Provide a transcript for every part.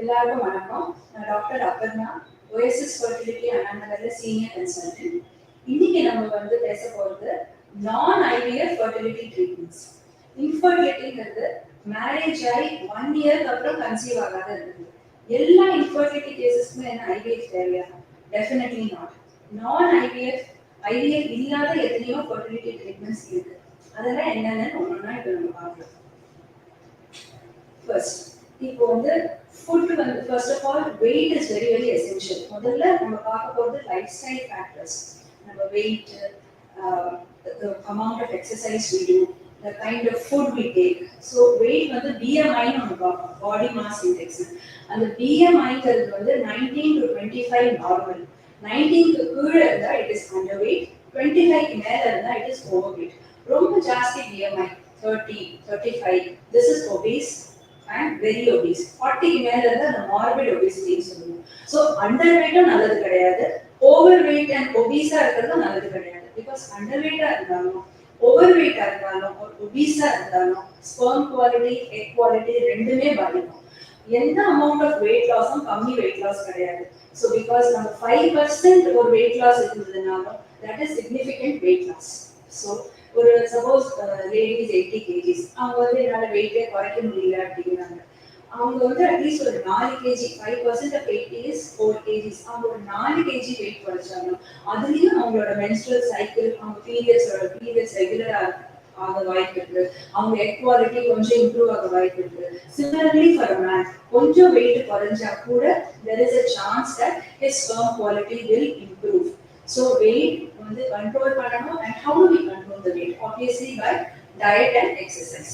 எல்லாருக்கும் வணக்கம். நான் டாக்டர் அபர்ணா, Oasis Fertility அண்ணாநகர்ல சீனியர் கன்சல்டன்ட். இன்னைக்கு நம்ம பேச போறது நான் IVF fertility ட்ரீட்மெண்ட்ஸ். இன்ஃபர்டிலிட்டிங்கிறது மேரேஜ் ஆகி 1 இயர்க்கு அப்புறம் கன்சீவ் ஆகாத இருக்குது. எல்லா இன்ஃபர்டிலிட்டி கேசஸ்க்குமே என்ன IVF தேவையா? Definitely not. நான் IVF இல்லாத எத்தனையோ fertility ட்ரீட்மெண்ட்ஸ் இருக்கு. அதெல்லாம் என்னன்னு ஒன்னொன்னா இப்போ நம்ம பார்க்கலாம். ஃபர்ஸ்ட் இப்போ food first of all weight is very very essential. முதல்ல நம்ம பார்க்க போகிறது லைஃப் ஸ்டைல் ஃபேக்டர்ஸ். நம்ம weight, amount of exercise we do, the kind of food we take. So weight BMI நம்ம பார்ப்போம், பாடி மாஸ் இண்டெக்ஸ். அந்த BMIங்கிறது 19 to 25 normal. 19க்கு கீழே இருந்தால் இட் இஸ் அண்டர் வெயிட், 25க்கு மேலே இருந்தால் இட் இஸ் ஓவர் வெயிட். ரொம்ப ஜாஸ்தி BMI 30, 35, this is obese and very obese. 40 மேல இருந்தா அந்த morbid obesity சொல்லுவோம். சோ அண்டர் வெயிட்டும் நல்லது கிடையாது, ஓவர் வெயிட் அண்ட் ஒபீஸா இருக்கிறதும் நல்லது கிடையாது. பிகாஸ் அண்டர் வெயிட்டா இருந்தாலும் ஓவர் வெயிட்டா இருந்தாலும் ஒரு ஒபீஸா இருந்தாலும் ஸ்பெர்ம் குவாலிட்டி, எக் குவாலிட்டி ரெண்டுமே பாதிக்கும். எந்த அமௌண்ட் ஆஃப் வெயிட் லாஸும் கம்மி வெயிட் லாஸ் கிடையாது. ஸோ பிகாஸ் நம்ம 5% ஒரு வெயிட் லாஸ் இருந்ததுனாலும் that is significant weight loss. So ஒரு சப்போஸ் லேடிஸ் 80 kgs, அவங்க என்னால வெயிட்டே குறைக்க முடியல அப்படிங்கிறாங்க. அவங்க அட்லீஸ்ட் ஒரு 4 kg, 5% ஆஃப் 80 is 4 kgs. அவங்க ஒரு 4 kg வெயிட் குறைச்சாலும் அதுலயும் அவங்களோட மென்ஸ்ட்ரல் சைக்கிள், அவங்க பீரியட்ஸ் ரெகுலரா ஆக வாய்ப்பு இருக்கு. அவங்க எக் குவாலிட்டி கொஞ்சம் இம்ப்ரூவ் ஆக வாய்ப்பு இருக்கு. சிமிலர்லி ஃபார் மேன் கொஞ்சம் வெயிட் குறைஞ்சா கூட there is a chance that his sperm quality will improve. So weight control பண்ணனும். And how do we control the weight? Obviously by diet and exercise.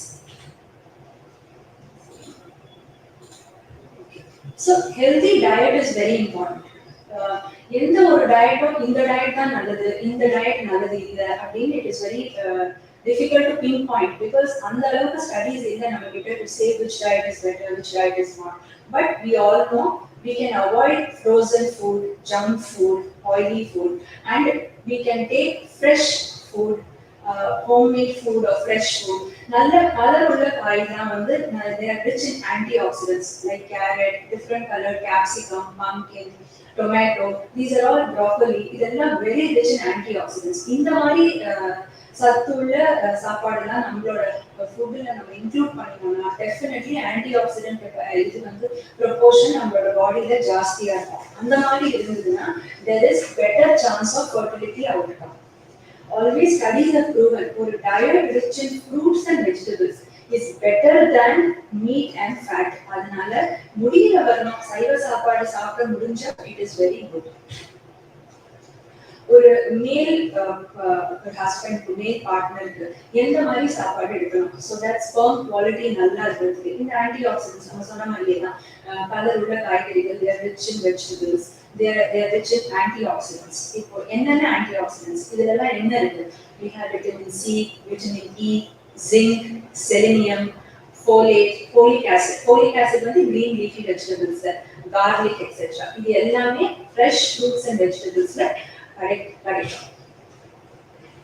Okay. So healthy diet is very important. எந்த ஒரு டயட்டும் இந்த diet தான் நல்லது, இந்த diet நல்லது இல்லை அப்படின்னு it is very difficult to pinpoint because அந்த அளவுக்கு ஸ்டடீஸ் இல்லை நம்ம கிட்ட to say which diet is better, which diet is not. But we all know we can avoid frozen food, junk food, oily food, and we can take fresh food, homemade food or fresh food. நல்ல colour உள்ள காய்லாம் they are rich in antioxidants like carrot, different colored capsicum, pumpkin, tomato. These are all broccoli. இதெல்லாம் very rich in antioxidants. இந்த மாதிரி சத்துள்ள சாப்பாடுலாம் நம்மளோட ஃபுட்ல நம்ம இன்க்ளூட் பண்ணினோம்னா டெஃபினெட்லி ஆன்டி ஆக்சிடென்ட் இது ப்ரொபோர்ஷன் நம்மளோட பாடியில ஜாஸ்தியா இருக்கும். அந்த மாதிரி இருந்ததுன்னா there is better chance of fertility outcome. Always studies have proven ஒரு diet rich in fruits and vegetables is better than meat and fat. அதனால முடியிற வரணும் சைவ சாப்பாடு சாப்பிட முடிஞ்சா it is very good. ஒரு மேல் ஹஸ்பண்ட், மேல் பார்ட்னருக்கு எந்த மாதிரி சாப்பாடு எடுக்கணும் ஸோ தட் ஸ்பெர்ம் குவாலிட்டி நல்லா இருக்கிறதுக்கு இந்த ஆன்டி ஆக்சிடென்ட்ஸ் நம்ம சொன்ன மாதிரியே தான் கலர் உள்ள காய்கறிகள், they are rich in vegetables, they are rich in antioxidants. இப்போ என்னென்ன antioxidants இதெல்லாம் என்ன இருக்கு? We have vitamin C, vitamin E, zinc, selenium, folate, folic acid. Folic acid green leafy vegetables, garlic, etc. இது எல்லாமே fresh fruits and vegetables கிடைக்கும்.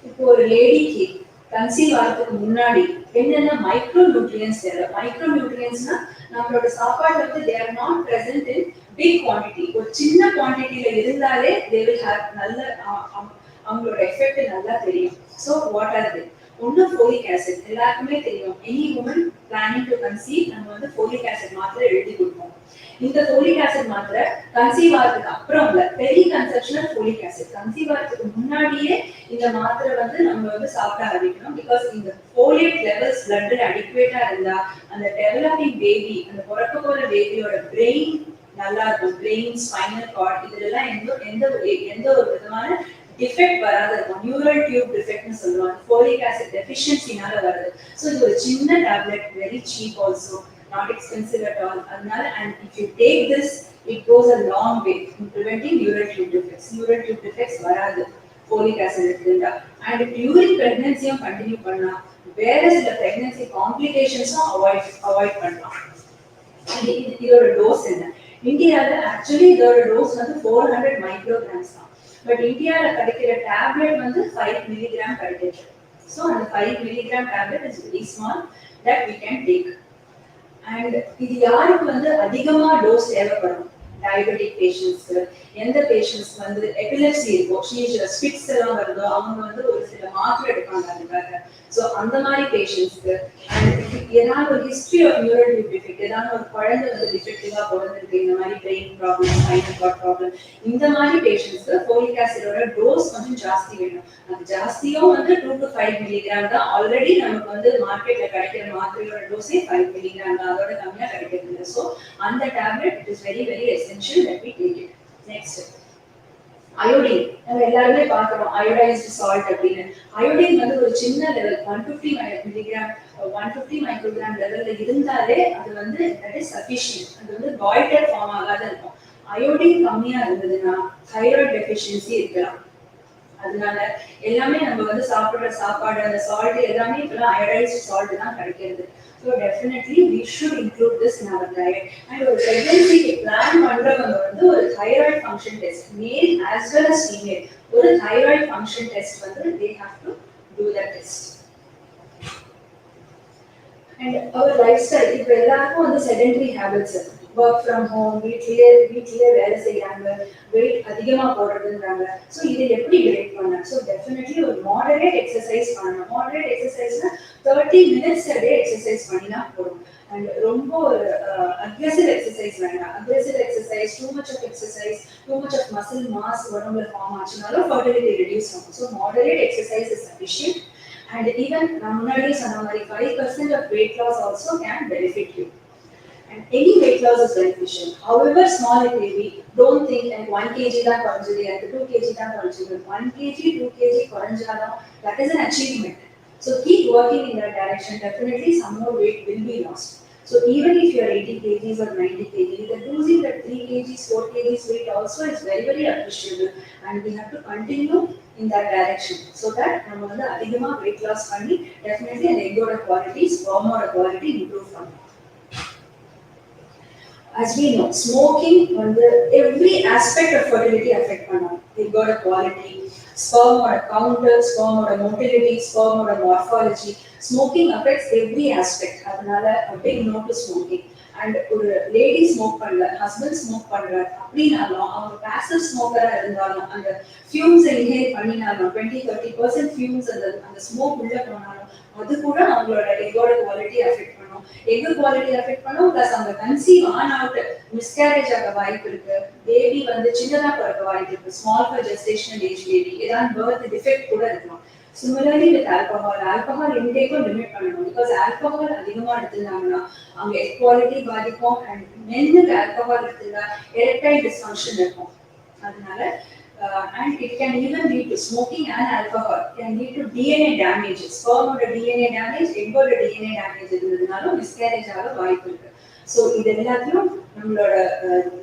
இப்போ ஒரு லேடிக்கு கன்சீவ் ஆகிறதுக்கு முன்னாடி என்னென்ன மைக்ரோ நியூட்ரியன்ஸ் தேவை? மைக்ரோ நியூட்ரியன்ஸ்னா நம்மளோட சாப்பாடு they are not present in big quantity. ஒரு சின்ன குவான்டிட்டியில இருந்தாலே they will have நல்ல அவங்களோட எஃபெக்ட் நல்லா தெரியும். So what are they? ஒன்று ஃபோலிக் ஆசிட். எல்லாருக்குமே தெரியும், any woman planning to conceive நம்ம ஃபோலிக் ஆசிட் மாத்திரை எழுதி கொடுப்போம். இந்த ஃபோலிக் ஆசிட் மாத்திரை கன்சீவ் ஆகிறதுக்கு அப்புறம் இல்ல, பெரிய கன்செப்ஷனல் ஃபோலிக் ஆசிட் கன்சீவ் ஆகிறதுக்கு முன்னாடியே இந்த மாத்திரை நம்ம சாப்பிட ஆரம்பிக்கணும். பிகாஸ் இந்த ஃபோலேட் லெவல்ஸ் பிளட்ல அடிக்குவேட்டா இருந்தா அந்த டெவலப்பிங் பேபி, அந்த பிறக்க போற பேபியோட பிரெயின் நல்லா இருக்கும். பிரெயின், ஸ்பைனல் கார்ட் இதெல்லாம் எந்த ஒரு விதமான டிஃபெக்ட் வராத இருக்கும். நியூரல் டியூப் டிஃபெக்ட்னு சொல்லுவாங்க, ஃபோலிக் ஆசிட் டெஃபிஷியன்சினால வருது. ஸோ இது ஒரு சின்ன tablet, very cheap also, not expensive at all. And if you take this, it goes a long way in preventing neural tube defects. Neural tube defects varadu folic acid irundha. And during pregnancy continue panna, whereas the pregnancy complications avoid panna. இதோட dose என்ன? இந்தியால actually இதோட dose 400 micrograms தான். But இந்தியால கிடைக்கிற tablet 5 mg கிடைக்குது. So அந்த 5 mg tablet is very small that we can take. And இது யாருக்கு வந்து அதிகமா டோஸ் தேவைப்படும்? டயபெட்டிக் பேஷண்ட்ஸ்க்கு, எந்த பேஷண்ட்ஸ் வந்து எபிலெப்சி இருக்கோ, ஸ்பிட்ஸ் எல்லாம் வருதோ, அவங்க வந்து ஒரு சில மாத்திரை எடுப்பாங்க அதுக்காக. ஸோ அந்த மாதிரி பேஷண்ட்ஸ்க்கு, அண்ட் ஏதாவது ஒரு ஹிஸ்டரி ஆஃப் நியூரல் டிஃபெக்ட், ஏதாவது ஒரு குழந்தை வந்து டிஃபெக்டிவா பிறந்திருக்கு, இந்த மாதிரி brain problem, spinal card problem, இந்த மாதிரி பேஷண்ட்ஸ்க்கு ஃபோலிக் ஆசிடோட டோஸ் கொஞ்சம் ஜாஸ்தி வேணும். அது ஜாஸ்தியும் வந்து 2 to 5 மில்லிகிராம் தான். ஆல்ரெடி நமக்கு வந்து மார்க்கெட்ல கிடைக்கிற மாத்திரையோட டோஸே 5 மில்லிகிராம் தான், அதோட கம்மியா கிடைக்கிறது இல்லை. ஸோ அந்த tablet it is very very essential that we take it. Next iodine. நம்ம எல்லாருமே பார்க்கிறோம் அயோடைஸ்டு சால்ட் அப்படின்னு. அயோடின் வந்து ஒரு சின்ன லெவல் 150 மில்லிகிராம் 150 மைக்ரோகிராம் லெவல்ல இருந்தாலே அது வந்து தட் இஸ் சஃபிஷியன்ட். அது வந்து பாய்டர் ஃபார்ம் ஆகாத இருக்கும். அயோடின் கம்மியா இருந்ததுன்னா தைராய்டு டெஃபிஷியன்சி இருக்கலாம். அதனால எல்லாமே நம்ம வந்து சாப்பிடுற சாப்பாடு, அந்த சால்ட் எல்லாமே இப்பெல்லாம் அயோடைஸ்டு சால்ட் தான் கிடைக்கிறது. So definitely we should include this in our diet. And ஒரு pregnancy plan பண்றவங்க வந்து ஒரு thyroid function test, male as well as female, ஒரு thyroid function test வந்து they have to do that test. And our lifestyle, இப்போ எல்லாருக்கும் வந்து sedentary habits, work from home, வீட்லயே வேலை செய்யறாங்க, வெயிட் அதிகமா போடுறதுன்றாங்க. ஸோ இதை எப்படி பிரேக் பண்ண? ஸோ டெஃபினெட்லி ஒரு மாடரேட் எக்ஸசைஸ் பண்ணணும். மாடரேட் எக்ஸசைஸ்னா 30 minutes a day எக்ஸசைஸ் பண்ணினா போதும். அண்ட் ரொம்ப ஒரு அக்ரெசிவ் எக்ஸசைஸ் வேண்டாம். Aggressive exercise, too much of exercise, too much of muscle mass உடம்புல ஃபார்ம் ஆச்சுனாலும் ஃபர்டிலிட்டி ரெடியூஸ் ஆகும். So moderate exercise is sufficient. And even முன்னாடியே சொன்ன மாதிரி 5% of weight loss also can benefit you. And any weight loss is beneficial. However small it may be, don't think like 1 kg தான் குறைஞ்சது, எனக்கு 2 kg தான் குறைஞ்சது. 1 kg, 2 kg குறைஞ்சாலும் that is an achievement. So keep working in that direction. Definitely some more weight will be lost. So even if you are 80 kgs or 90 kgs, then losing that 3 kgs, 4 kgs weight also is very very appreciable. And we have to continue in that direction so that நம்ம வந்து அதிகமா weight loss பண்ணி definitely அந்த எங்கோட quality, spermோட quality improve பண்ணும். As we know, smoking வந்து every aspect of fertility affect பண்ணும். எங்கோட quality, spermோட count, spermோட motility, spermோட morphology. Smoking affects every aspect. அதனால a big no to smoking. And ஒரு லேடி ஸ்மோக் பண்ணல, husband smoke பண்றாரு அப்படின்னாலும், அவங்க பாசிவ் ஸ்மோக்கரா இருந்தாலும், அந்த ஃபியூம்ஸ் இன்ஹேல் பண்ணினாலும் 20-30% ஃபியூம்ஸ் அந்த ஸ்மோக் உள்ள போனாலும் அது கூட அவங்களோட எக்கோட குவாலிட்டி அஃபெக்ட் பண்ணும். எக் குவாலிட்டி அஃபெக்ட் பண்ணும். பிளஸ் அவங்க கன்சீவ் ஆன் அவுட் மிஸ்கேரேஜ் ஆக வாய்ப்பு இருக்கு. பேபி வந்து சின்னதா பிறக்க வாய்ப்பு இருக்கு. Small for gestational age baby, ஏதாவது பர்த் டிஃபெக்ட் கூட இருக்கலாம். Similarly with alcohol intake limit பண்ணணும். Because alcohol அதிகமா எடுத்துட்டாங்கன்னா அவங்க equality பாதிக்கும். And மென்னுக்கு alcohol எடுத்துட்டா erectile dysfunction இருக்கும். அதனால and it can even lead to smoking and alcohol can lead to DNA damage. Spermோட DNA damage, எங்கோட DNA damage இருந்ததுனாலும் miscarriage ஆக வாய்ப்பு இருக்கு. ஸோ இது எல்லாத்தையும் நம்மளோட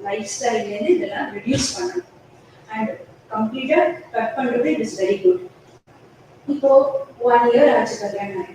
லைஃப் ஸ்டைல்ல இருந்து இதெல்லாம் ரெடியூஸ் பண்ணணும். அண்ட் கம்ப்ளீட்டா கட் பண்றது இட் இஸ் வெரி குட். இப்போ 1 year ஆச்சு கல்யாணம்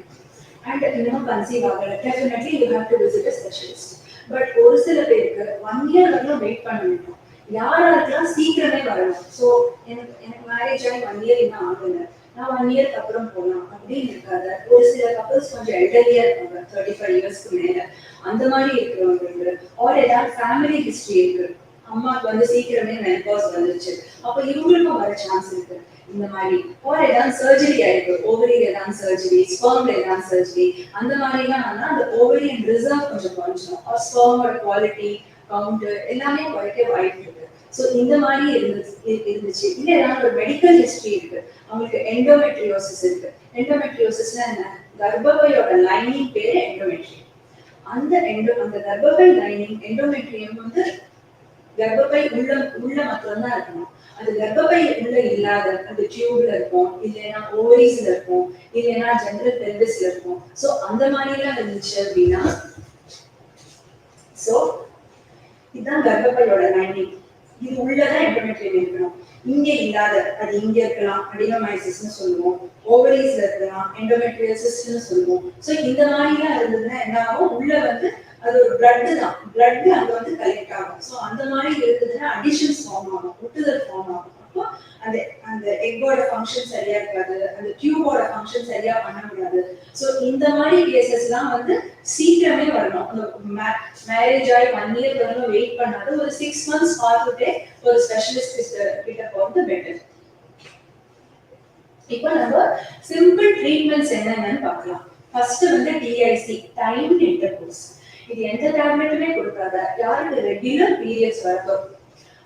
அண்ட் இன்னும் கன்சீவ் ஆகல. Definitely you have to visit a specialist. But ஒரு சில பேருக்கு 1 year வரைக்கும் வெயிட் பண்ண வேண்டும். யாராருக்கெல்லாம் சீக்கிரமே வரணும். ஸோ எனக்கு மேரேஜ் ஆகி 1 year இன்னும் ஆகல, நான் 1 yearக்கு அப்புறம் போகலாம் அப்படின்னு இருக்காது. ஒரு சில கப்பல்ஸ் கொஞ்சம் எல்டர்லியா இருப்பாங்க, 35 yearsக்கு மேல. அந்த மாதிரி இருக்கிறவங்களுக்கு ஆர் ஏதாவது ஃபேமிலி ஹிஸ்டரி இருக்கு, அம்மாவுக்கு வந்து சீக்கிரமே மெனோபாஸ் வந்துருச்சு, அப்ப இவங்களுக்கும் வர சான்ஸ் இருக்கு. இந்த மாதிரி ஒரு ஏதாவது சர்ஜரி ஆயிருக்கு, ஓவரியில ஏதாவது சர்ஜரி, ஸ்பெர்ம்ல ஏதாவது சர்ஜரி, அந்த மாதிரிலாம் ஆனா அந்த ஓவரியன் ரிசர்வ் கொஞ்சம் குறைஞ்சிடும். ஸ்பெர்மோட குவாலிட்டி கவுண்ட் எல்லாமே குறைக்க வாய்ப்பு இருக்கு. ஸோ இந்த மாதிரி இருந்துச்சு. இல்ல ஏதாவது ஒரு மெடிக்கல் ஹிஸ்டரி இருக்கு, அவங்களுக்கு எண்டோமெட்ரியோசிஸ் இருக்கு. எண்டோமெட்ரியோசிஸ்னா என்ன? கர்ப்பப்பையோட லைனிங் பேரு எண்டோமெட்ரியம். அந்த கர்ப்பப்பை லைனிங் எண்டோமெட்ரியம் வந்து கர்ப்பப்பை உள்ள மட்டும்தான் இருக்கணும். அது கர்ப்பப்பை உள்ள இல்லாத அந்த டியூப்ல இருக்கும், இல்லைன்னா ஓவரிஸ்ல இருக்கும், இல்லைன்னா ஜெனரல் பெல்விஸ்ல இருக்கும். சோ அந்த மாதிரி எல்லாம் இருந்துச்சு அப்படின்னா சோ இதுதான் கர்ப்பப்பையோட லைனிங். இது உள்ளதான் எண்டோமெட்ரியம் இருக்கணும். இங்க இல்லாத அது இங்க இருக்கலாம், அடினோமைசிஸ்னு சொல்லுவோம். ஓவரிஸ்ல இருக்கலாம், எண்டோமெட்ரியோசிஸ்னு சொல்லுவோம். சோ இந்த மாதிரி எல்லாம் இருந்ததுன்னா என்ன ஆகும்? உள்ள வந்து அது ஒரு பிளட் தான், பிளட் அங்க வந்து கலெக்ட் ஆகும். ஸோ அந்த மாதிரி இருக்குதுன்னா அடிஷன்ஸ் ஃபார்ம் ஆகும், ஒட்டுதல் ஃபார்ம் ஆகும். அப்போ அந்த அந்த எக்கோட ஃபங்க்ஷன் சரியா இருக்காது, அந்த டியூபோட ஃபங்க்ஷன் சரியா பண்ண முடியாது. ஸோ இந்த மாதிரி கேசஸ்லாம் வந்து சீக்கிரமே வரணும். மேரேஜ் ஆகி 1 இயர் வரணும் வெயிட் பண்ணாது, ஒரு 6 months பார்த்துட்டே ஒரு ஸ்பெஷலிஸ்ட் கிட்ட போகிறது பெட்டர். இப்போ நம்ம சிம்பிள் ட்ரீட்மெண்ட்ஸ் என்னென்னு பார்க்கலாம். ஃபர்ஸ்ட் வந்து டிஐசி, டைம் இன்டர்கோர்ஸ். இது எந்த டேப்லெட்டுமே கொடுக்காத யாருக்கு ரெகுலர் பீரியட்ஸ் வருதோ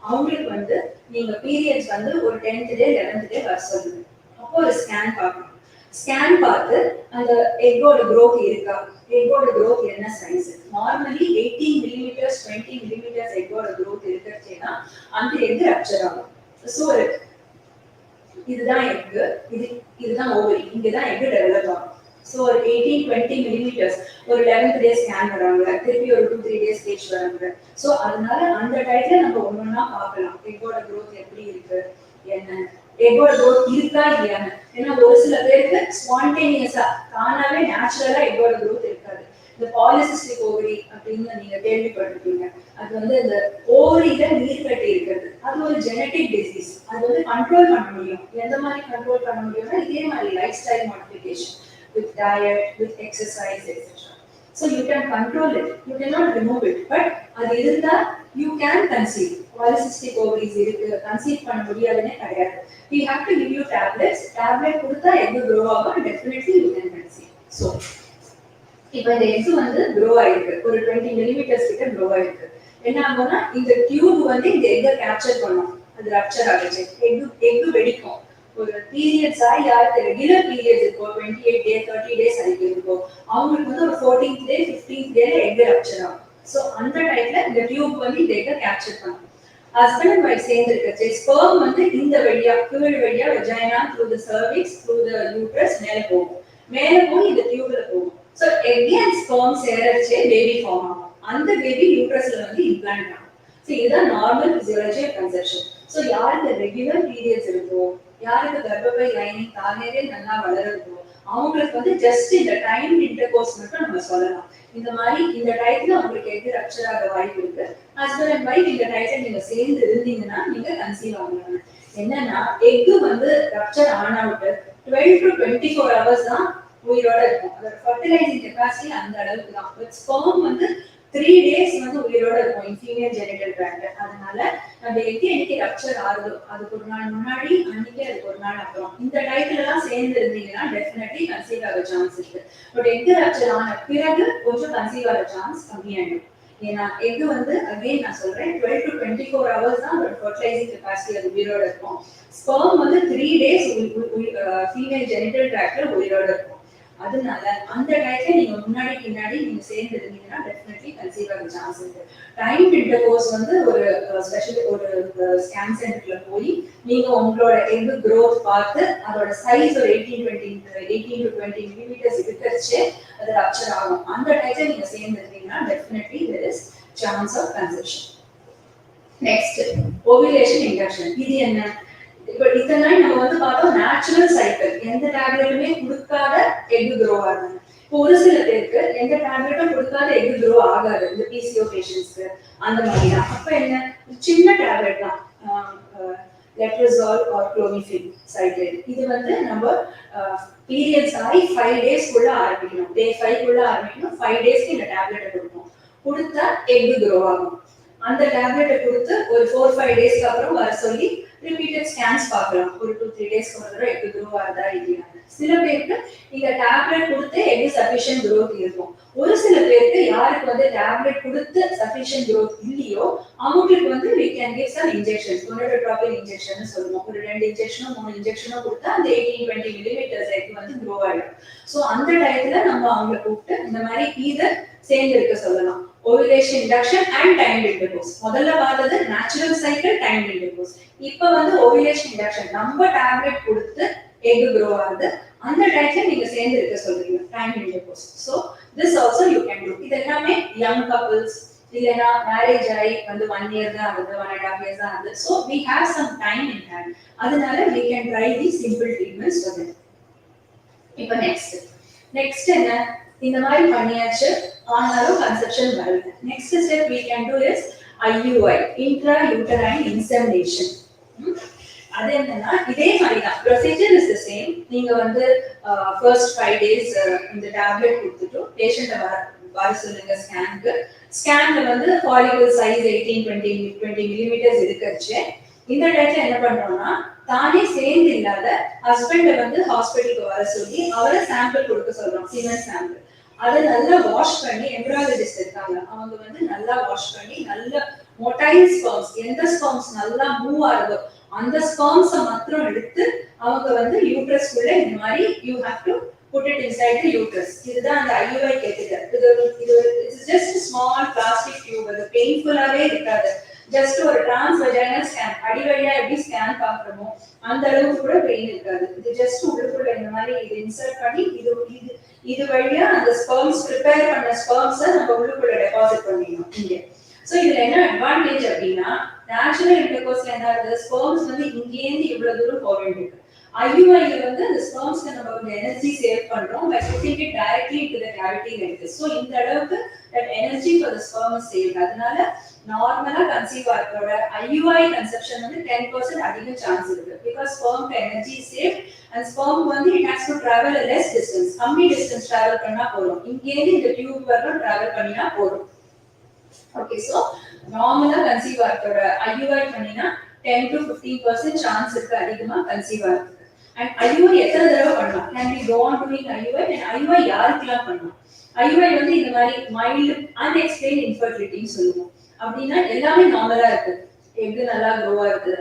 அவங்களுக்கு வந்து நீங்க பீரியட்ஸ் வந்து ஒரு 10th day 11th day வர சொல்லுங்க. அப்போ ஒரு ஸ்கேன் பார்க்கணும். ஸ்கேன் பார்த்து அந்த எக்கோட growth இருக்கா, எக்கோட growth என்ன size. Normally 18 mm 20 mm எக்கோட growth இருக்குன்னா அந்த எக் ரப்சர் ஆகும். ஸோ இதுதான் எக், இதுதான் ஓவரி, இங்கதான் எக் டெவலப் ஆகும். ஸோ ஒரு 18-20 mm ஒரு 11th day ஸ்கேன் வராங்க, திருப்பி ஒரு 2-3 days ஸ்டேஜ் வராங்க. ஸோ அதனால அந்த டைத்துல நம்ம ஒன்னொன்னா பார்க்கலாம் எக்கோட growth எப்படி இருக்கு, என்ன எக்கோட growth இருக்கா இல்லையான்னு. ஏன்னா ஒரு சில பேருக்கு ஸ்பான்டேனியஸா தானாவே நேச்சுரலா எக்கோட growth இருக்காது. இந்த பாலிசிஸ்டிக் ஓவரி அப்படின்னு நீங்க கேள்விப்பட்டிருப்பீங்க. அது வந்து இந்த ஓவரியில நீர் கட்டி இருக்கிறது, அது ஒரு ஜெனடிக் டிசீஸ். அது வந்து கண்ட்ரோல் பண்ண முடியும். எந்த மாதிரி கண்ட்ரோல் பண்ண முடியும்னா இதே மாதிரி life style modification with diet, with exercise, etc. So you can control it, you cannot remove it, but அது இருந்தா you can conceive. Polycystic ovaries இருக்கு, conceive பண்ண முடியாதுன்னே கிடையாது. We have to give you tablets. Tablet கொடுத்தா egg grow ஆகும், definitely you can conceive. So இப்போ இந்த egg வந்து grow ஆயிருக்கு, ஒரு 20 mm கிட்ட grow ஆயிருக்கு. என்ன ஆகும்னா இந்த டியூப் வந்து இந்த egg கேப்சர் பண்ணும், அது ரப்சர் ஆகுது, egg வெடிக்கும். ஒரு பீரியட்ஸ் ஆகி யாருக்கு ரெகுலர் பீரியட்ஸ் இருக்கோ 28 day 30 days ஆகிட்டு இருக்கோ அவங்களுக்கு வந்து ஒரு 14th day 15th day egg rupture ஆகும். ஸோ அந்த டைம்ல இந்த டியூப் வந்து இந்த எக்கை கேப்சர் பண்ணும். ஹஸ்பண்ட் அண்ட் ஒய்ஃப் சேர்ந்து இருக்கிறது ஸ்பெர்ம் வந்து இந்த வழியா கீழ் வழியா vagina through the cervix through the uterus மேலே போகும், மேலே போய் இந்த டியூப்ல போகும். ஸோ எக் அண்ட் ஸ்பெர்ம் சேரச்சே பேபி ஃபார்ம் ஆகும். அந்த பேபி யூட்ரஸ்ல வந்து இம்ப்ளான்ட் ஆகும். ஸோ இதுதான் normal physiology of conception. So யாருக்கு ரெகுலர் பீரியட்ஸ் இருக்கோ, யாருக்கு கர்ப்பப்பை லைனிங் தானேவே நல்லா வளருதோ அவங்களுக்கு வந்து ஜஸ்ட் இந்த டைம் இன்டர்கோர்ஸ் மட்டும் நம்ம சொல்லலாம். இந்த மாதிரி இந்த டைத்துல உங்களுக்கு எக் ரப்சர் ஆக வாய்ப்பு இருக்கு. ஹஸ்பண்ட் அண்ட் ஒய்ஃப் இந்த டைத்துல நீங்க சேர்ந்து இருந்தீங்கன்னா நீங்க கன்சீவ் ஆகலாம். என்னன்னா எக் வந்து rupture on out 12 to 24 hours தான் உயிரோட இருக்கும். அதோட ஃபர்டிலைசிங் கெப்பாசிட்டி அந்த அளவுக்கு தான். பட் ஸ்பெர்ம் வந்து 3 days வந்து உயிரோட இருக்கும் ஃபீமேல் ஜெனிட்டல் ட்ராக்ட். அதனால நம்ம எக் என்னைக்கு ரப்சர் ஆகுதோ அதுக்கு ஒரு நாள் முன்னாடி, அன்னைக்கு அதுக்கு ஒரு நாள் அப்புறம் இந்த டைத்துல தான் சேர்ந்து இருந்தீங்கன்னா டெஃபினெட்லி கன்சீவ் ஆக சான்ஸ் இருக்கு. பட் எக் ரப்சர் ஆன பிறகு கொஞ்சம் கன்சீவ் ஆக சான்ஸ் கம்மியாயிடும். ஏன்னா எக் வந்து அகைன் நான் சொல்றேன் 12 to 24 hours தான் அதோட ஃபர்டிலைசிங் கெப்பாசிட்டி அது உயிரோட இருக்கும். ஸ்பெர்ம் வந்து 3 days ஃபீமேல் ஜெனிட்டல் ட்ராக்ட்ல உயிரோட இருக்கும். அதனால அந்த டைத்துல நீங்க முன்னாடி பின்னாடி நீங்க சேர்ந்து இருந்தீங்கன்னா டெஃபினெட்லி கன்சீவ் ஆக சான்ஸ் இருக்கு. டைம் இன்டர்கோர்ஸ் வந்து ஒரு ஸ்பெஷல் ஒரு ஸ்கேன் சென்டர்ல போய் நீங்க உங்களோட எக் growth பார்த்து அதோட சைஸ் ஒரு 18 to 20 millimeters இருக்கிறச்சே அது ரப்சர் ஆகும். அந்த டைத்துல நீங்க சேர்ந்து இருந்தீங்கன்னா definitely there is chance of conception. Next ovulation induction. இது என்ன? இப்போ இதெல்லாம் நம்ம வந்து பார்த்தோம் நேச்சுரல் சைக்கிள், எந்த டேப்லெட்டுமே கொடுக்காத எக் க்ரோ ஆகுது. இப்போ ஒரு சில பேருக்கு எந்த டேப்லெட்டும் கொடுக்காத எக் க்ரோ ஆகாது, இந்த பிசிஓ பேஷண்ட்ஸ்க்கு அந்த மாதிரி தான். அப்போ என்ன சின்ன டேப்லெட் தான் லெட்ரஸால் ஆர் குளோமிஃபின் சைக்ளேட். இது வந்து நம்ம பீரியட்ஸ் ஆகி 5 days குள்ள ஆரம்பிக்கணும், டே 5 குள்ள ஆரம்பிக்கணும். 5 daysக்கு இந்த டேப்லெட்டை கொடுப்போம், கொடுத்தா எக் க்ரோ ஆகும். அந்த டேப்லெட்டை கொடுத்து ஒரு 4-5 daysக்கு அப்புறம் வர சொல்லி ரிப்பீட்டட் ஸ்கேன்ஸ் பார்க்கலாம். ஒரு 2-3 days ஒரு தடவை எக் க்ரோ ஆகுதா இல்லையா. சில பேருக்கு இந்த டேப்லெட் கொடுத்து எக் சஃபிஷியன்ட் growth இருக்கும். ஒரு சில பேருக்கு யாருக்கு வந்து டேப்லெட் கொடுத்து சஃபிஷியன்ட் growth இல்லையோ அவங்களுக்கு வந்து we can give some injections, gonadotropin injection சொல்லுவோம். ஒரு 2 இன்ஜெக்ஷனோ 3 இன்ஜெக்ஷனோ கொடுத்தா அந்த 18-20 millimeters எக் வந்து grow ஆயிடும். ஸோ அந்த டயத்துல நம்ம அவங்களை கூப்பிட்டு இந்த மாதிரி இதை சேர்ந்து இருக்க சொல்லலாம். ovulation induction and timed intercourse. முதல்ல பார்த்தது natural cycle, timed intercourse. இப்போ வந்து ovulation induction, நம்ம டேப்லெட் கொடுத்து egg grow ஆகுது, அந்த டைம்ல நீங்க சேர்ந்து இருக்க சொல்றீங்க, timed intercourse. So this also you can do. இது எல்லாமே young couples இல்லனா மேரேஜ் ஆகி வந்து 1 year தான் ஆகுது, 1.5 years தான் ஆகுது. So we have some time in hand. அதனால we can try these simple treatments for them. இப்போ நெக்ஸ்ட் என்ன, இந்த மாதிரி பண்ணியாச்சு ஆனாலும் கன்செப்ஷன் வருது. Next step we can do is IUI, intrauterine insemination. அது என்னன்னா இதே மாதிரி தான் ப்ரொசீஜர் இஸ் தி சேம். நீங்க வந்து ஃபர்ஸ்ட் 5 டேஸ் இந்த டேப்லெட் கொடுத்துட்டு பேஷண்ட்டை வர சொல்லுங்க ஸ்கேனுக்கு. ஸ்கேன்ல வந்து ஃபாலிகல் சைஸ் 18-20 மில்லிமீட்டர்ஸ் இருக்கச்சு. இந்த டைம்ல என்ன பண்றோம்னா தானே சேர்ந்து இல்லாத ஹஸ்பண்ட வந்து ஹாஸ்பிட்டலுக்கு வர சொல்லி அவரை சாம்பிள் கொடுக்க சொல்றோம், சீமன் சாம்பிள். அதை நல்லா வாஷ் பண்ணி, எம்ப்ராய்டரிஸ்ட் இருக்காங்க அவங்க வந்து நல்லா வாஷ் பண்ணி, நல்ல மொட்டைல் ஸ்பெர்ம்ஸ், எந்த ஸ்பெர்ம்ஸ் நல்லா மூவ் ஆகுதோ அந்த ஸ்பெர்ம்ஸ மாத்திரம் எடுத்து அவங்க வந்து யூட்ரஸ் குள்ள இந்த மாதிரி you have to put it inside the uterus. இதுதான் அந்த IUI கேத்தெட்டர். இது it's just small plastic tube. அது பெயின்ஃபுல்லாவே இருக்காது. ஜஸ்ட் ஒரு டிரான்ஸ் வெஜைனல் ஸ்கேன், அடி வழியா எப்படி ஸ்கேன் பாக்குறோமோ அந்த அளவுக்கு கூட பெயின் இருக்காது. இது ஜஸ்ட் உள்ளுக்குள்ள இந்த மாதிரி இது இன்சர்ட் பண்ணி இது வழியா அந்த ஸ்பெர்ம்ஸ் ப்ரிப்பேர் பண்ண ஸ்பெர்ம்ஸை நம்ம உள்ளுக்குள்ள டெபாசிட் பண்ணிடணும் இங்க. சோ இதுல என்ன அட்வான்டேஜ் அப்படின்னா நேச்சுரல் இன்டர்கோர்ஸ்ல என்ன ஆகுது, ஸ்பெர்ம்ஸ் வந்து இங்கேருந்து இவ்வளவு தூரம் போக வேண்டியது. IUI வந்து அந்த ஸ்பெர்ம்ஸ்க்கு நம்ம கொஞ்சம் எனர்ஜி சேவ் பண்றோம் by putting it directly into the cavity like this. So இந்த அளவுக்கு that energy for the sperm is saved. அதனால நார்மலா கன்சீவ் ஆகிறதோட IUI கன்செப்ஷன் வந்து 10% அதிக சான்ஸ் இருக்கு. because sperm energy is saved and sperm வந்து it has to travel a less distance. கம்மி distance travel பண்ணா போதும். இங்கேருந்து இந்த டியூப் வரணும் travel பண்ணினா போதும். Okay, so நார்மலா கன்சீவ் ஆகிறதோட IUI பண்ணினா 10 to 15% சான்ஸ் இருக்கு அதிகமா கன்சீவ் ஆகிறதுக்கு. And IUI எத்தனை தடவை பண்ணலாம்? Can we go on doing IUI? And IUI யாருக்கெல்லாம் பண்ணலாம்? IUI வந்து இந்த மாதிரி mild unexplained infertility சொல்லுவோம். அப்படின்னா எல்லாமே நார்மலா இருக்கு. எக் நல்லா க்ரோவா இருக்கு.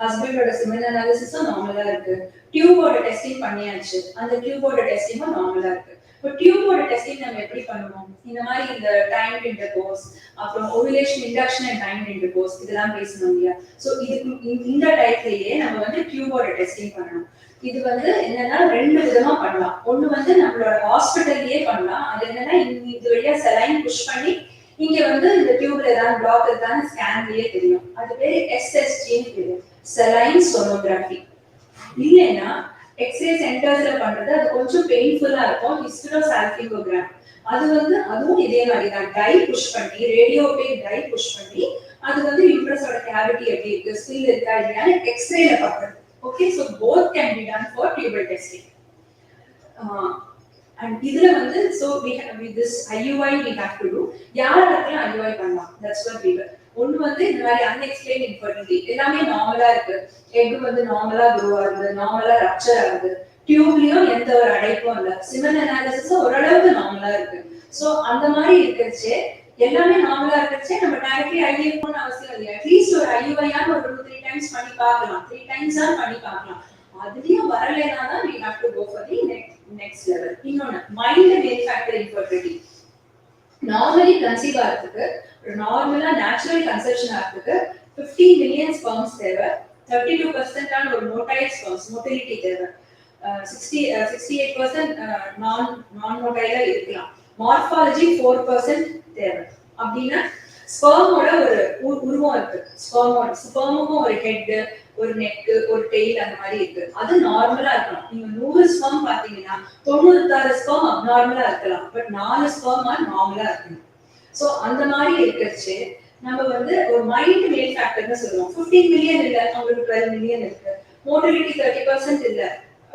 ஹஸ்பண்டோட சிமென் அனாலிசிஸும் நார்மலா இருக்கு. டியூபோட டெஸ்டிங் பண்ணியாச்சு. அந்த டியூபோட டெஸ்டிங்கும் நார்மலா இருக்கு. இப்போ டியூபோட டெஸ்டிங் நம்ம எப்படி பண்ணுவோம்? இந்த மாதிரி இந்த டைம்ட் இன்டர்கோர்ஸ், அப்புறம் ovulation induction and timed intercourse இதெல்லாம் பேசணும் இல்லையா? ஸோ இதுக்கு இந்த டைப்லயே நம்ம வந்து டியூபோட டெஸ்டிங் பண்ணணும். இது வந்து என்னன்னா 2 விதமா பண்ணலாம். ஒண்ணு வந்து நம்மளோட ஹாஸ்பிட்டல்லயே பண்ணலாம். அது என்னன்னா இது வழியா செலைன் புஷ் பண்ணி இங்க வந்து இந்த டியூப்ல ஏதாவது பிளாக் இருக்கான்னு ஸ்கேன்லயே தெரியும். அது பேரு SSGன்னு பேரு, செலைன் சோனோகிராஃபி. இல்லைன்னா எக்ஸ்ரே சென்டர்ஸ்ல பண்றது அது கொஞ்சம் பெயின்ஃபுல்லா இருக்கும், ஹிஸ்டரோசால்பிங்கோகிராம். அது வந்து அதுவும் இதே மாதிரி தான் டை புஷ் பண்ணி, ரேடியோபேக் டை புஷ் பண்ணி அது வந்து யூட்ரஸோட கேவிட்டி எப்படி இருக்கு, ஸ்டில் இருக்கா இல்லையான்னு எக்ஸ்ரேல பார்க்கறது. Okay, so both can be done for tubal testing. And இதுல வந்து so we have with this IUI we have to do. யாரெல்லாம் IUI பண்ணலாம்? That's what we do. ஒன்னு வந்து இந்த மாதிரி unexplained infertility எல்லாமே நார்மலா இருக்கு. எக் வந்து நார்மலா grow ஆகுது, நார்மலா ரப்சர் ஆகுது. டியூப்லயும் எந்த ஒரு அடைப்பும் இல்ல. சிமென் அனாலிசிஸ் ஓரளவுக்கு நார்மலா இருக்கு. சோ அந்த மாதிரி இருக்கச்சே எல்லாமே நார்மலா இருக்கச்சே நம்ம டைரக்ட்லி IVF பண்ண அவசியம் இல்லை. அட்லீஸ்ட் ஒரு IUI ஒரு 2-3 டைம்ஸ் பண்ணி பார்க்கலாம். 3 டைம்ஸ் தான் பண்ணி பார்க்கலாம். அதுலயும் வரலைனா தான் we have to go for the next level. இன்னொன்னு mild male factor infertility. Normally conceive ஆகிறதுக்கு, நார்மலா நேச்சுரல் கன்செப்ஷன் ஆகிறதுக்கு 50 மில்லியன் ஸ்பெர்ம்ஸ் தேவை. 32% ஆன ஒரு மோட்டைல் ஸ்பெர்ம்ஸ் மோட்டிலிட்டி தேவை. 68% நான் மோட்டைலா இருக்கலாம். மார்பாலஜி 4% தேவை. அப்படின்னா ஸ்பெர்மோட ஒரு உருவம் இருக்கு. ஸ்பெர்முக்கும் ஒரு ஹெட், ஒரு நெக், ஒரு டெயில் அந்த மாதிரி இருக்கு. அது நார்மலா இருக்கணும். நீங்க 100 ஸ்பெர்ம் பாத்தீங்கன்னா 96 ஸ்பெர்ம் அப்நார்மலா இருக்கலாம். பட் 4 ஸ்பெர்ம் நார்மலா இருக்கணும். சோ அந்த மாதிரி இருக்கச்சு நம்ம வந்து ஒரு மைல்ட் மேல் ஃபேக்டர்னு சொல்லுவோம். 15 மில்லியன் இல்ல, உங்களுக்கு 12 மில்லியன் இருக்கு. மோட்டிலிட்டி 30% இல்ல,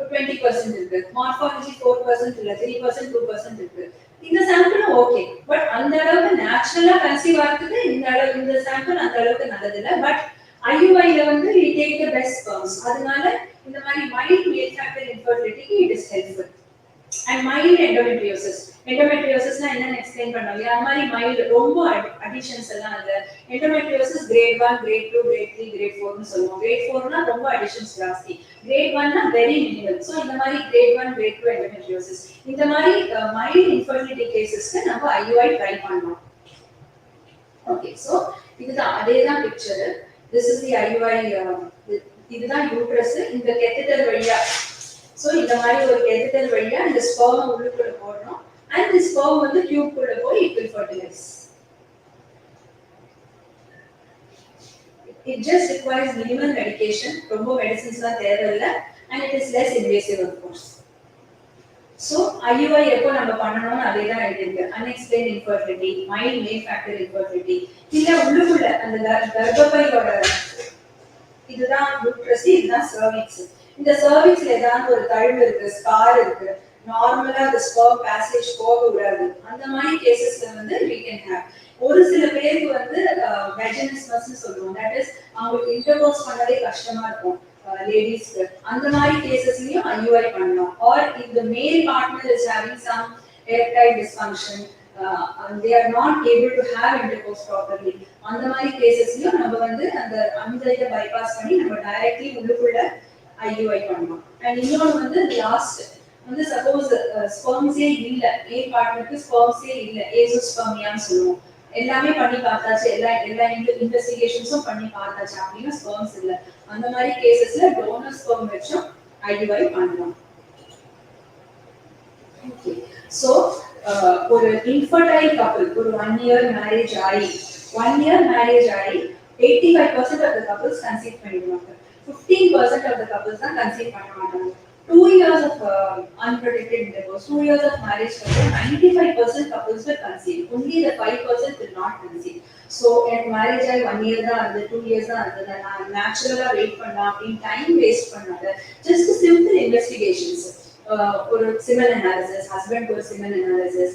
20% இருக்கு. மார்பாலஜி 4% இல்ல, 3%, 2% இருக்கு. இந்த சாம்பிள் ஓகே. பட் அந்த அளவுக்கு நேச்சுரலா கன்சீவ் ஆகிறதுக்கு இந்த சாம்பிள் அந்த அளவுக்கு நல்லது இல்ல. பட் IUI ல வந்து we take the best sperms. அதனால இந்த மாதிரி mild male factor infertility it is helpful. And mild endometriosis. Endometriosisனா என்னன்னு எக்ஸ்பிளைன் பண்ணோம். அந்த மாதிரி mild ரொம்ப அடிஷன்ஸ் எல்லாம் இல்ல. endometriosis grade 1, grade 2, grade 3, grade 4 னு சொல்லுவோம். grade 4 னா ரொம்ப அடிஷன்ஸ் ஜாஸ்தி. grade 1 னா very minimal. So இந்த மாதிரி grade 1, grade 2 endometriosis. இந்த மாதிரி mild infertility casesக்கு நம்ம IUI ட்ரை பண்ணலாம். Okay, so இதுதான் அதேதான் picture. This is the IUI. இதுதான் யூட்ரஸ். இந்த கேத்தெட்டர் வழியா, சோ இந்த மாதிரி ஒரு கேத்தெட்டர் வழியா இந்த ஸ்பெர்ம் உள்ளுக்குள்ள போடணும். and the sperm வந்து டியூப் குள்ள போய் it will fertilize. It just requires minimal medication. ரொம்ப மெடிசின்ஸ் தான் தேவையில்லை. and it is less invasive of course. So IUI எப்போ நம்ம பண்ணணும்னு அதே தான் எழுதிருக்கு. unexplained infertility, mild male factor infertility, இல்ல உள்ளுக்குள்ள அந்த கர்ப்பப்பையோட இதுதான் யூட்ரஸ், இதுதான் சர்விக்ஸ். இந்த சர்விக்ஸ்ல ஏதாவது ஒரு தழுவு இருக்கு, ஸ்கார் இருக்கு, நார்மலா அந்த ஸ்பெர்ம் பேசேஜ் போக விடாது, அந்த மாதிரி கேசஸ்ல வந்து we can have. ஒரு சில பேருக்கு வந்து வெஜினஸ்மஸ் சொல்லுவோம், தட் இஸ் அவங்களுக்கு இன்டர்கோர்ஸ் பண்ணவே கஷ்டமா இருக்கும் லேடிஸ்க்கு, அந்த மாதிரி கேசஸ்லயும் IUI பண்ணலாம். Or if the male partner is having some erectile dysfunction, they are not able to have intercourse properly, அந்த மாதிரி கேசஸ்லயும் நம்ம வந்து அந்த இதை பைபாஸ் பண்ணி நம்ம டைரக்ட்லி உள்ளுக்குள்ள IUI பண்ணலாம். அண்ட் இன்னொன்று வந்து லாஸ்ட் வந்து சப்போஸ் ஸ்பெர்ம்ஸே இல்ல, மேல் பார்ட்னருக்கு ஸ்பெர்ம்ஸே இல்ல, ஏசோஸ்பெர்மியான்னு சொல்லுவோம், எல்லாமே பண்ணி பார்த்தாச்சு, எல்லா இன்வெஸ்டிகேஷன்ஸும் பண்ணி பார்த்தாச்சு, அப்படின்னா ஸ்பெர்ம்ஸ் இல்ல, அந்த மாதிரி கேசஸ்ல டோனர் ஸ்பெர்ம் வச்சும் IUI பண்ணலாம். ஓகே, சோ ஒரு இன்ஃபர்டைல் கப்பல் ஒரு 1 year மேரேஜ் ஆகி 85% of the couples conceive பண்ணிடுவாங்க, 15% of the couples தான் conceive பண்ண மாட்டாங்க. 2 years of unprotected intercourse, 2 years of marriage, 95% couples will conceive. Only the 5% will not conceive. So, at marriage, 1 year, 2 years, natural wait பண்ணலாம் அப்படின்னு time waste பண்ணாத, just simple investigations. ஒரு semen analysis, husband ஒரு semen analysis,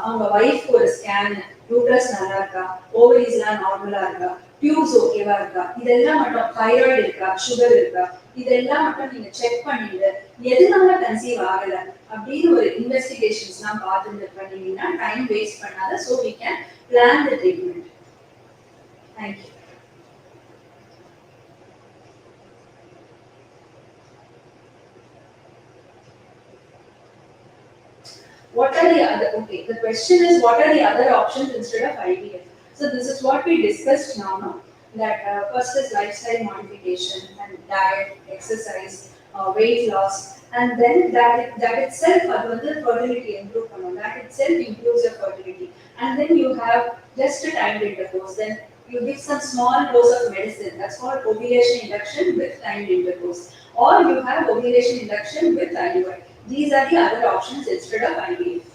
அவங்க wife ஒரு scan, uterus நல்லா இருக்கா, ovaries எல்லாம் நார்மலா இருக்கா, டியூப்ஸ் ஓகேவா இருக்கா, இதெல்லாம் மட்டும் தைராய்டு இருக்கா, சுகர் இருக்கா, இதெல்லாம் மட்டும் நீங்க செக் பண்ணிட்டு எதனால கன்சீவ் ஆகல அப்படின்னு ஒரு இன்வெஸ்டிகேஷன்ஸ் எல்லாம் பார்த்துட்டு பண்ணீங்கன்னா டைம் வேஸ்ட் பண்ணாத, so we can plan the treatment. Thank you. What are the other, okay, the question is what are the other options instead of IVF? So this is what we discussed now, no? That first is lifestyle modification and diet, exercise, weight loss, and then that itself fertility improve panum, that itself improves your fertility. And then you have just a timed intercourse, then you give some small dose of medicine, that's called ovulation induction with timed intercourse, or you have ovulation induction with IUI. These are the other options instead of IVF.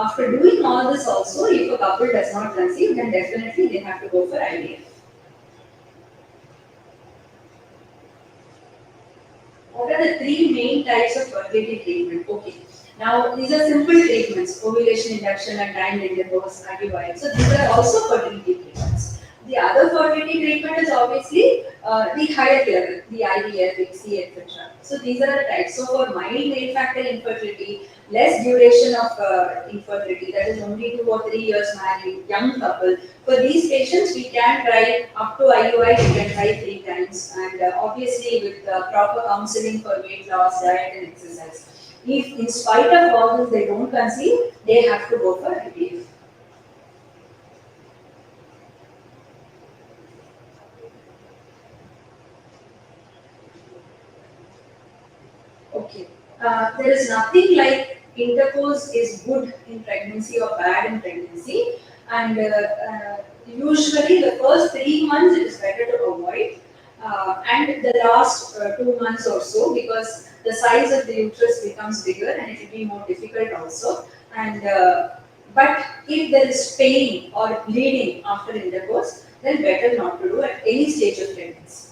After doing all this also, if a couple does not conceive, then definitely they have to go for IVF. What are the 3 main types of fertility treatment? Okay, now these are simple treatments, ovulation induction and timed intercourse, IVF. So these are also fertility treatments. The other fertility treatment is obviously the higher level, the IVF, ICSI, etc. So these are the types. So for mild male factor infertility, less duration of infertility, that is only 2 or 3 years married, young couple, for these patients we can try up to IUI, we can try 3 times, and obviously with proper counseling for weight loss, diet and exercise. If in spite of all this they don't conceive, they have to go for IVF. Okay, there is nothing like intercourse is good in pregnancy or bad in pregnancy, and usually the first 3 months it is better to avoid, and the last 2 months or so, because the size of the uterus becomes bigger and it will be more difficult also. And but if there is pain or bleeding after intercourse, then better not to do at any stage of pregnancy.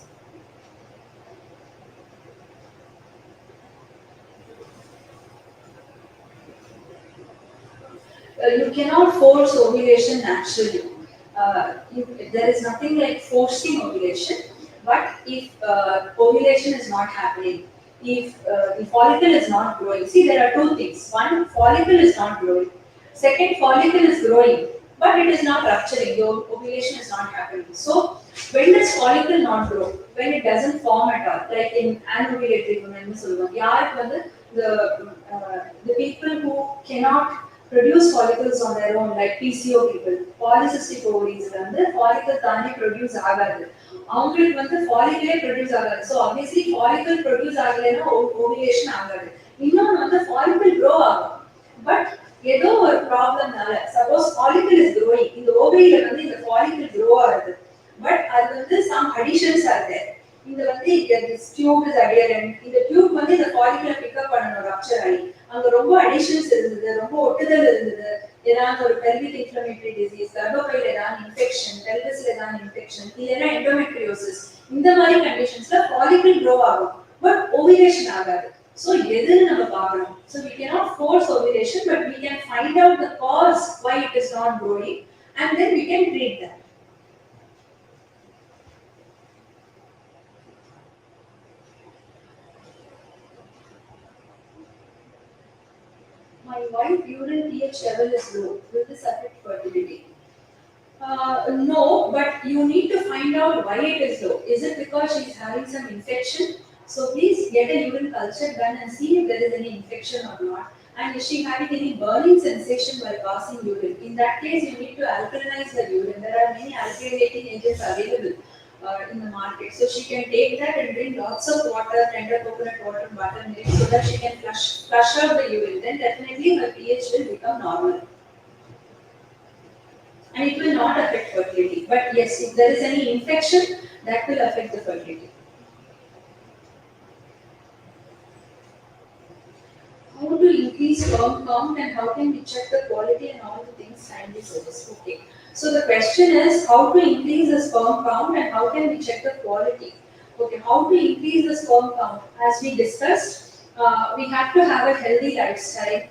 You cannot force ovulation naturally. There is nothing like forcing ovulation, but if ovulation is not happening, if the follicle is not growing, see there are 2 things. One, follicle is not growing. Second, follicle is growing, but it is not rupturing, the ovulation is not happening. So when does follicle not grow? When it doesn't form at all, like in anovulatory women, the people who cannot produce follicles on their own, like PCO people, polycystic ovaries, follicle தானே produce ஆகாது, அவங்களுக்கு follicle produce ஆகாது. So obviously follicle produce ஆகலைன்னா ovulation ஆகாது. இன்னொன்று follicle grow ஆகும், but ஏதோ ஒரு ப்ராப்ளம்னால, suppose follicle is growing, இந்த ஓவரியில இந்த follicle grow ஆகுது, but அது some additions are there. இந்த வந்து this tube is adherent. இந்த tube வந்து இந்த follicle pick up பண்ணணும் rupture ஆகி. அங்க ரொம்ப adhesions இருந்தது, ரொம்ப ஒட்டுதல் இருந்தது, ஏதாவது ஒரு pelvic inflammatory disease, கர்ப்பப்பையில ஏதாவது infection, pelvisல ஏதாவது infection, இல்லைன்னா endometriosis. இந்த மாதிரி கண்டிஷன்ஸ்ல follicle grow ஆகும். But ovulation ஆகாது. So எதுன்னு நம்ம பார்க்கணும். So we cannot force ovulation, but we can find out the cause why it is not growing, and then we can treat that. My wife urine pH level is low. Will this affect fertility? No, but you need to find out why it is low. Is it because she is having some infection? So please get a urine culture done and see if there is any infection or not. And is she having any burning sensation while passing urine? In that case, you need to alkalinize the urine. There are many alkalizating agents available in the market. So she can take that and drink lots of water, tender coconut water, buttermilk, so that she can flush out the urine. Then definitely her pH will become normal. And it will not affect fertility. But yes, if there is any infection, that will affect the fertility. How to increase sperm count and how can we check the quality and all the things kindly suggest. Okay. So the question is how to increase the sperm count and how can we check the quality. Okay, how to increase the sperm count? As we discussed, we have to have a healthy lifestyle.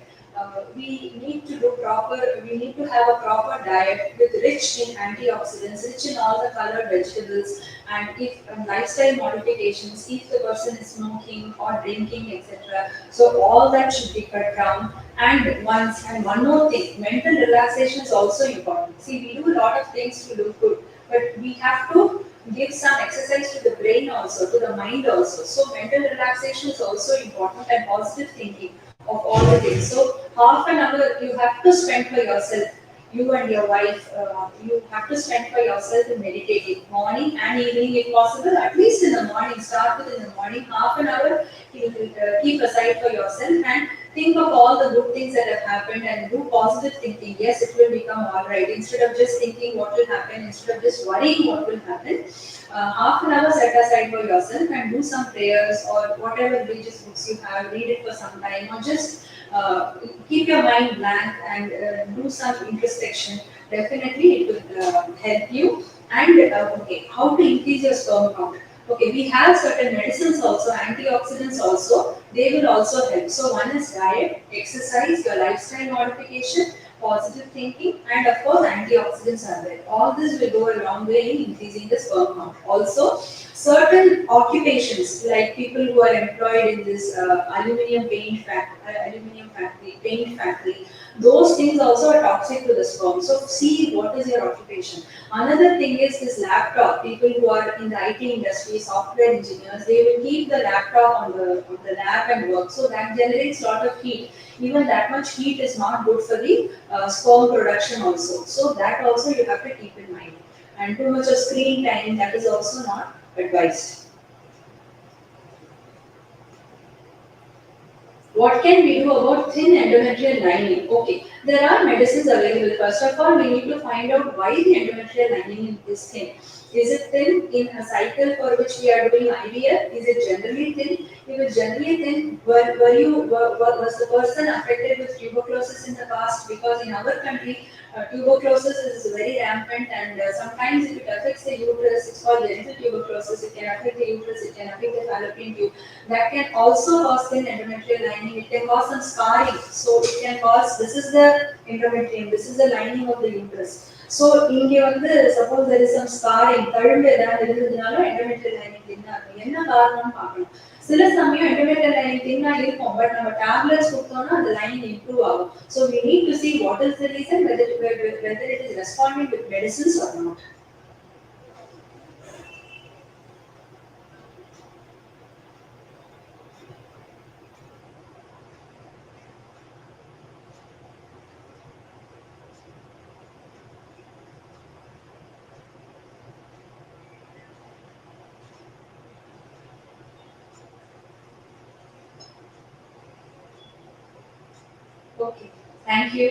We need to have a proper diet with rich in antioxidants, rich in all the colored vegetables, and if lifestyle modifications, if the person is smoking or drinking, etc. So all that should be cut down. And one more thing, mental relaxation is also important. See, we do a lot of things to look good, but we have to give some exercise to the brain also, to the mind also. So mental relaxation is also important and positive thinking of all the things. So half an hour you have to spend for yourself. You and your wife, you have to spend for yourself in meditating, morning and evening if possible. At least in the morning, start with in the morning, half an hour you will keep aside for yourself and think of all the good things that have happened and do positive thinking. Yes, it will become all right. Instead of just thinking what will happen, instead of just worrying what will happen, half an hour set aside for yourself and do some prayers or whatever religious books you have, read it for some time, or just keep your mind blank and do some introspection. Definitely, it will help you. And okay, how to increase your sperm count? Okay, we have certain medicines also, antioxidants also. They will also help. So one is diet, exercise, your lifestyle modification, positive thinking, and of course antioxidants are there. All this will go a long way in increasing the sperm count. Also, certain occupations like people who are employed in this aluminum factory, paint factory, those things also are toxic to the sperm. So see what is your occupation. Another thing is this laptop. People who are in the IT industry, software engineers, they will keep the laptop on the lap and work. So that generates a lot of heat. Even that much heat is not good for the sperm production also. So that also you have to keep in mind. And too much of screen time, that is also not advised. What can we do about thin endometrial lining? Okay, there are medicines available. First of all, we need to find out why the endometrial lining is thin. Is it thin in a cycle for which we are doing IVF? Is it generally thin? If it's generally thin, was the person affected with tuberculosis in the past? Because in our country, tuberculosis is very rampant, and sometimes if it affects the uterus, it's called genital tuberculosis. It can affect the uterus, it can affect the fallopian tube. That can also cause thin endometrial lining. It can cause some scarring. So it can cause, this is the endometrium, this is the lining of the uterus. So இங்க வந்து suppose there is some scarring, தழும்பு ஏதாவது இருந்ததுனாலும் endometrial lining thin ஆகும். என்ன காரணம்னு பார்க்கணும். சில சமயம் endometrial lining thin இருக்கும், but நம்ம tablets கொடுத்தோம்னா அந்த lining improve ஆகும். So we need to see what is the reason, whether it is responding with medicines or not. Okay, thank you.